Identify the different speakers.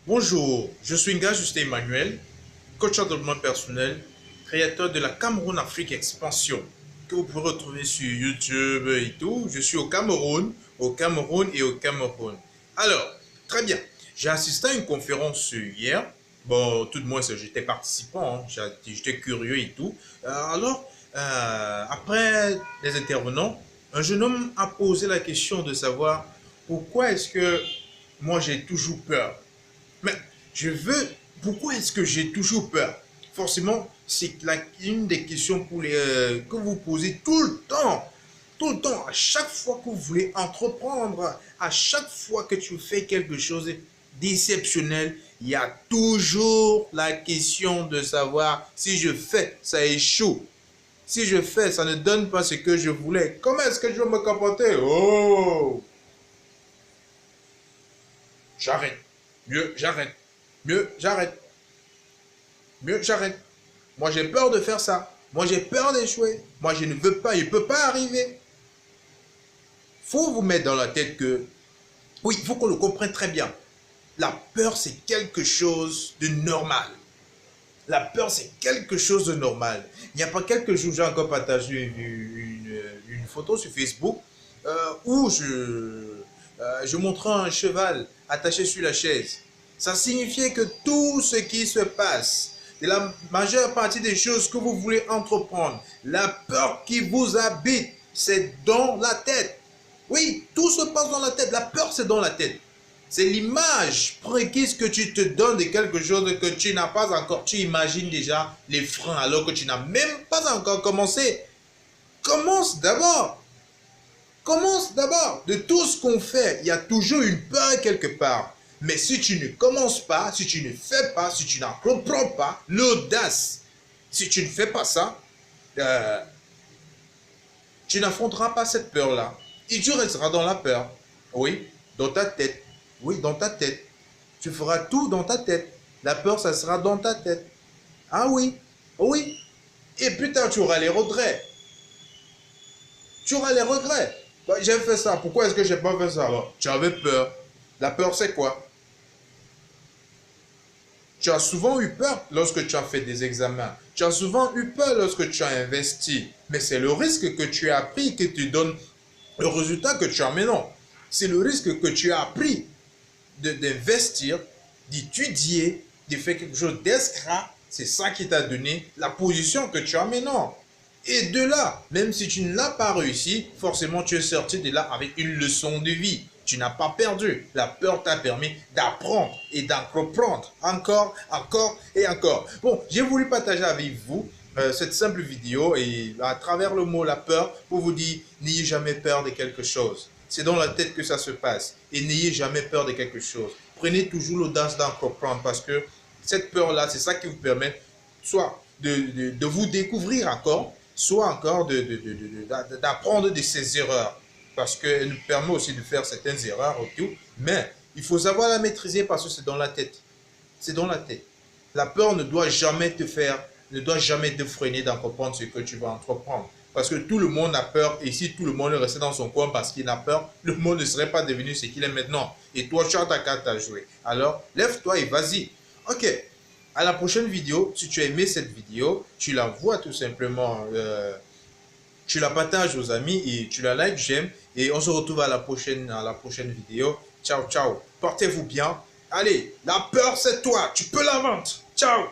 Speaker 1: Bonjour, je suis Nga Justin Emmanuel, coach en développement personnel, créateur de la Cameroun Afrique Expansion, que vous pouvez retrouver sur YouTube et tout. Je suis au Cameroun et au Cameroun. Alors, très bien, j'ai assisté à une conférence hier. Bon, tout de moins, j'étais participant, hein. J'étais curieux et tout. Après les intervenants, un jeune homme a posé la question de savoir pourquoi est-ce que moi j'ai toujours peur. Mais je veux. Pourquoi est-ce que j'ai toujours peur? Forcément, c'est une des questions que vous posez tout le temps. Tout le temps, à chaque fois que vous voulez entreprendre, à chaque fois que tu fais quelque chose d'exceptionnel, il y a toujours la question de savoir si je fais, ça échoue. Si je fais, ça ne donne pas ce que je voulais. Comment est-ce que je vais me comporter? Oh! J'arrête. Mieux, j'arrête. Mieux, j'arrête. Mieux, j'arrête. Moi, j'ai peur de faire ça. Moi, j'ai peur d'échouer. Moi, je ne veux pas. Il ne peut pas arriver. Faut vous mettre dans la tête que, oui, il faut qu'on le comprenne très bien. La peur, c'est quelque chose de normal. La peur, c'est quelque chose de normal. Il n'y a pas quelques jours, j'ai encore partagé une photo sur Facebook où je montrais un cheval attaché sur la chaise. Ça signifiait que tout ce qui se passe, de la majeure partie des choses que vous voulez entreprendre, la peur qui vous habite, c'est dans la tête. Oui, tout se passe dans la tête. La peur, c'est dans la tête. C'est l'image préquise que tu te donnes de quelque chose que tu n'as pas encore. Tu imagines déjà les freins alors que tu n'as même pas encore commencé. Commence d'abord. Commence d'abord. De tout ce qu'on fait, il y a toujours une peur quelque part. Mais si tu ne commences pas, si tu ne fais pas, si tu n'en comprends pas, l'audace, si tu ne fais pas ça, tu n'affronteras pas cette peur-là. Et tu resteras dans la peur. Oui, dans ta tête. Oui, dans ta tête. Tu feras tout dans ta tête. La peur, ça sera dans ta tête. Ah oui, oui. Et plus tard, tu auras les regrets. Tu auras les regrets. Bah, j'ai fait ça. Pourquoi est-ce que je n'ai pas fait ça? Alors, tu avais peur. La peur, c'est quoi? Tu as souvent eu peur lorsque tu as fait des examens. Tu as souvent eu peur lorsque tu as investi. Mais c'est le risque que tu as pris qui te donne le résultat que tu as maintenant. C'est le risque que tu as pris d'investir, d'étudier, de faire quelque chose d'escroc. C'est ça qui t'a donné la position que tu as maintenant. Et de là, même si tu ne l'as pas réussi, forcément tu es sorti de là avec une leçon de vie. Tu n'as pas perdu. La peur t'a permis d'apprendre et d'entreprendre encore, encore et encore. Bon, j'ai voulu partager avec vous cette simple vidéo et à travers le mot la peur pour vous dire n'ayez jamais peur de quelque chose. C'est dans la tête que ça se passe et n'ayez jamais peur de quelque chose. Prenez toujours l'audace d'entreprendre parce que cette peur-là, c'est ça qui vous permet soit de vous découvrir encore, soit encore d'apprendre de ses erreurs. Parce qu'elle nous permet aussi de faire certaines erreurs et tout. Mais il faut savoir la maîtriser parce que c'est dans la tête. C'est dans la tête. La peur ne doit jamais ne doit jamais te freiner d'entreprendre ce que tu vas entreprendre. Parce que tout le monde a peur et si tout le monde restait dans son coin parce qu'il a peur, le monde ne serait pas devenu ce qu'il est maintenant. Et toi, tu as ta carte à jouer. Alors, lève-toi et vas-y. Ok, à la prochaine vidéo. Si tu as aimé cette vidéo, tu la vois tout simplement, tu la partages aux amis et tu la likes, j'aime. Et on se retrouve à la prochaine vidéo. Ciao, ciao. Portez-vous bien. Allez, la peur c'est toi. Tu peux la vaincre. Ciao.